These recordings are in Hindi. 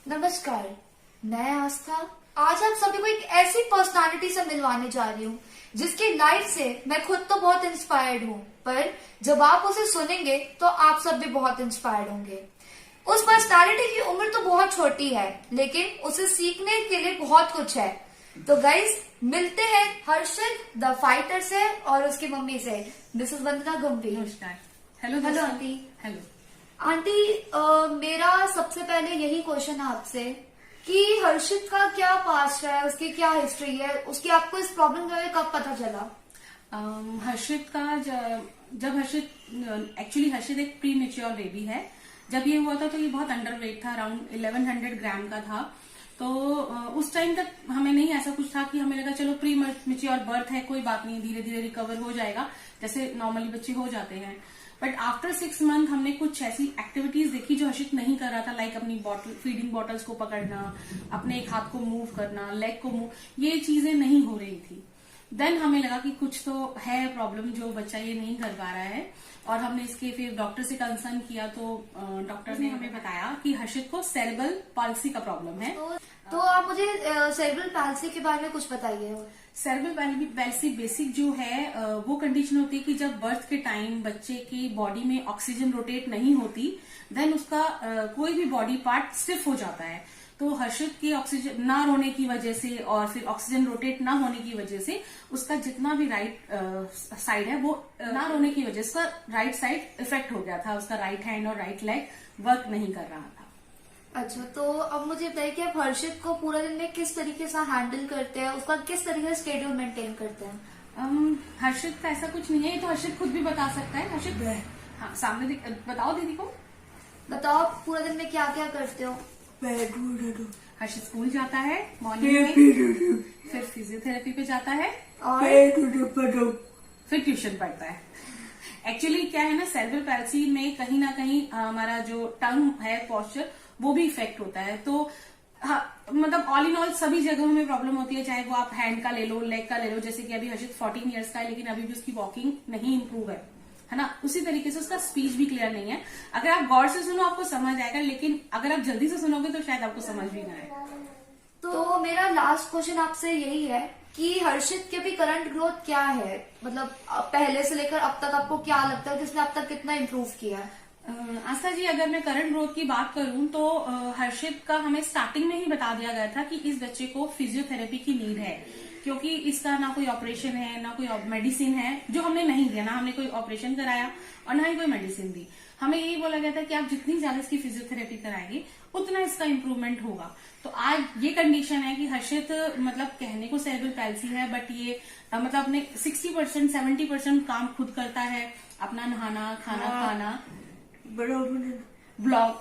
नमस्कार, मैं आस्था। आज आप सभी को एक ऐसी पर्सनालिटी से मिलवाने जा रही हूँ जिसकी लाइफ से मैं खुद तो बहुत इंस्पायर्ड हूँ, पर जब आप उसे सुनेंगे तो आप सब भी बहुत इंस्पायर्ड होंगे। उस पर्सनालिटी की उम्र तो बहुत छोटी है, लेकिन उसे सीखने के लिए बहुत कुछ है। तो गाइस, मिलते हैं हर्षित द फाइटर से और उसकी मम्मी से, मिसेस वंदना गंभीर। नमस्कार। Hello hello aunty. Hello aunty, मेरा सबसे पहले यही क्वेश्चन है आपसे कि हर्षित का क्या पास्ट है, उसकी क्या हिस्ट्री है, उसकी आपको इस प्रॉब्लम के बारे में कब पता चला? हर्षित का जब हर्षित एक्चुअली हर्षित एक प्री मेच्योर बेबी है। जब ये हुआ था तो ये बहुत अंडरवेट था, अराउंड 1100 ग्राम का था। तो उस टाइम तक हमें नहीं ऐसा कुछ था कि हमें लगा चलो प्री मेच्योर बर्थ है, कोई बात नहीं, धीरे धीरे रिकवर हो जाएगा जैसे नॉर्मली बच्चे हो जाते हैं। बट आफ्टर 6 मंथ हमने कुछ ऐसी एक्टिविटीज देखी जो हर्षित नहीं कर रहा था, लाइक अपनी फीडिंग बॉटल्स को पकड़ना, अपने एक हाथ को मूव करना, लेग को मूव, ये चीजें नहीं हो रही थी। देन हमें लगा कि कुछ तो है प्रॉब्लम, जो बच्चा ये नहीं कर पा रहा है। और हमने इसके फिर डॉक्टर से कंसर्न किया तो डॉक्टर ने हमें बताया कि हर्षित को सेरेब्रल पाल्सी का प्रॉब्लम है। तो आप मुझे सेरेब्रल पाल्सी के बारे में कुछ बताइए। सेरेब्रल पाल्सी बेसिक जो है वो कंडीशन होती है कि जब बर्थ के टाइम बच्चे की बॉडी में ऑक्सीजन रोटेट नहीं होती, देन उसका कोई भी बॉडी पार्ट स्टिफ हो जाता है। तो हर्षित की ऑक्सीजन ना होने की वजह से और फिर ऑक्सीजन रोटेट ना होने की वजह से उसका जितना भी राइट साइड है वो ना होने की वजह से राइट साइड इफेक्ट हो गया था। उसका राइट हैंड और राइट लेग वर्क नहीं कर रहा था। अच्छा, तो अब मुझे बताइए कि आप हर्षित को पूरा दिन में किस तरीके से हैंडल करते हैं, उसका किस तरीके से स्केड्यूल मेंटेन करते हैं? हर्षित का ऐसा कुछ नहीं है, ये तो हर्षित खुद भी बता सकता है। हर्षित हाँ, सामने बताओ दीदी को। बताओ पूरा दिन में क्या क्या करते हो? हर्षित स्कूल जाता है मॉर्निंग में, फिर फिजियोथेरेपी पे जाता है और फिर ट्यूशन पढ़ता है। एक्चुअली क्या है ना, सेरेब्रल पैल्सी में कहीं ना कहीं हमारा जो टंग है, पोस्चर, वो भी इफेक्ट होता है। तो हाँ, मतलब ऑल इन ऑल सभी जगहों में प्रॉब्लम होती है, चाहे वो आप हैंड का ले लो, लेग का ले लो। जैसे कि अभी हर्षित 14 इयर्स का है, लेकिन अभी भी उसकी वॉकिंग नहीं इम्प्रूव है ना। उसी तरीके से उसका स्पीच भी क्लियर नहीं है। अगर आप गौर से सुनो आपको समझ आएगा, लेकिन अगर आप जल्दी से सुनोगे तो शायद आपको समझ भी ना आए। तो मेरा लास्ट क्वेश्चन आपसे यही है कि हर्षित के भी करंट ग्रोथ क्या है, मतलब पहले से लेकर अब तक आपको क्या लगता है कि उसने अब तक कितना इम्प्रूव किया है? आस्था जी, अगर मैं करंट ग्रोथ की बात करूं तो हर्षित का हमें स्टार्टिंग में ही बता दिया गया था कि इस बच्चे को फिजियोथेरेपी की नीड है, क्योंकि इसका ना कोई ऑपरेशन है ना कोई मेडिसिन है, जो हमने नहीं दिया। ना हमने कोई ऑपरेशन कराया और ना ही कोई मेडिसिन दी। हमें यही बोला गया था कि आप जितनी ज्यादा इसकी फिजियोथेरेपी कराएंगे उतना इसका इम्प्रूवमेंट होगा। तो आज ये कंडीशन है कि हर्षित मतलब कहने को सेरेब्रल पैल्सी है, बट ये मतलब अपने 60% 70% काम खुद करता है। अपना नहाना, खाना खाना, ब्लॉग,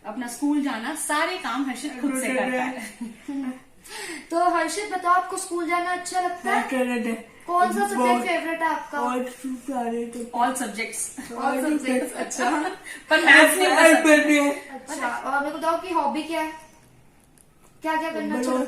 अपना स्कूल जाना, सारे काम हर्षित खुद से करता है। तो हर्षित बताओ, आपको स्कूल जाना अच्छा लगता है? कौन सा सब्जेक्ट फेवरेट है आपका? All subjects. अच्छा, पर मैथ्स नहीं पसंद। अच्छा, और मेरे को बताओ कि हॉबी क्या है, क्या क्या करना चाहिए?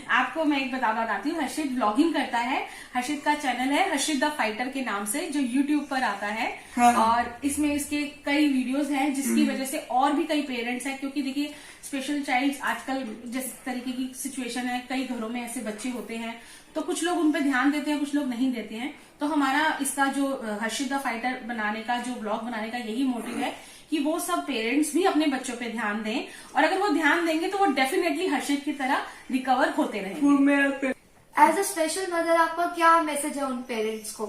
आपको मैं एक बताती हूँ। हर्षित ब्लॉगिंग करता है। हर्षित का चैनल है हर्षित द फाइटर के नाम से, जो यूट्यूब पर आता है। हाँ। और इसमें इसके कई वीडियोस हैं, जिसकी वजह से और भी कई पेरेंट्स हैं, क्योंकि देखिए स्पेशल चाइल्ड आजकल जिस तरीके की सिचुएशन है, कई घरों में ऐसे बच्चे होते हैं, तो कुछ लोग उन पर ध्यान देते हैं, कुछ लोग नहीं देते हैं। तो हमारा इसका जो हर्षित द फाइटर बनाने का, जो ब्लॉग बनाने का यही मोटिव है कि वो सब पेरेंट्स भी अपने बच्चों पे ध्यान दें, और अगर वो ध्यान देंगे तो वो डेफिनेटली हर्षित की तरह रिकवर होते रहेंगे। एज अ स्पेशल मदर आपका क्या मैसेज है उन पेरेंट्स को?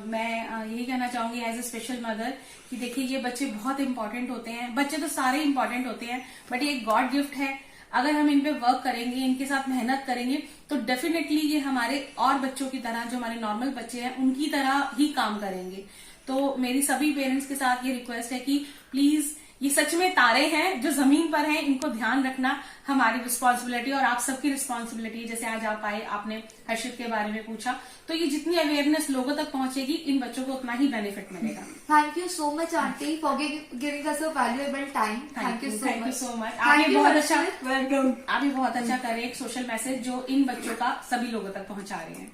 मैं यही कहना चाहूंगी एज अ स्पेशल मदर कि देखिए, ये बच्चे बहुत इंपॉर्टेंट होते हैं। बच्चे तो सारे इंपॉर्टेंट होते हैं, बट ये एक गॉड गिफ्ट है। अगर हम इन पे वर्क करेंगे, इनके साथ मेहनत करेंगे, तो डेफिनेटली ये हमारे और बच्चों की तरह, जो हमारे नॉर्मल बच्चे हैं, उनकी तरह ही काम करेंगे। तो मेरी सभी पेरेंट्स के साथ ये रिक्वेस्ट है कि प्लीज, ये सच में तारे हैं जो जमीन पर हैं, इनको ध्यान रखना हमारी रिस्पॉन्सिबिलिटी और आप सबकी रिस्पॉन्सिबिलिटी है। जैसे आज आप आए, आपने हर्षित के बारे में पूछा, तो ये जितनी अवेयरनेस लोगों तक पहुंचेगी, इन बच्चों को उतना ही बेनिफिट मिलेगा। Thank you so much aunty for giving us a valuable time. Thank you so much. आपने बहुत अच्छा, आप भी बहुत अच्छा करे एक सोशल मैसेज जो इन बच्चों का सभी लोगों तक पहुंचा रहे हैं।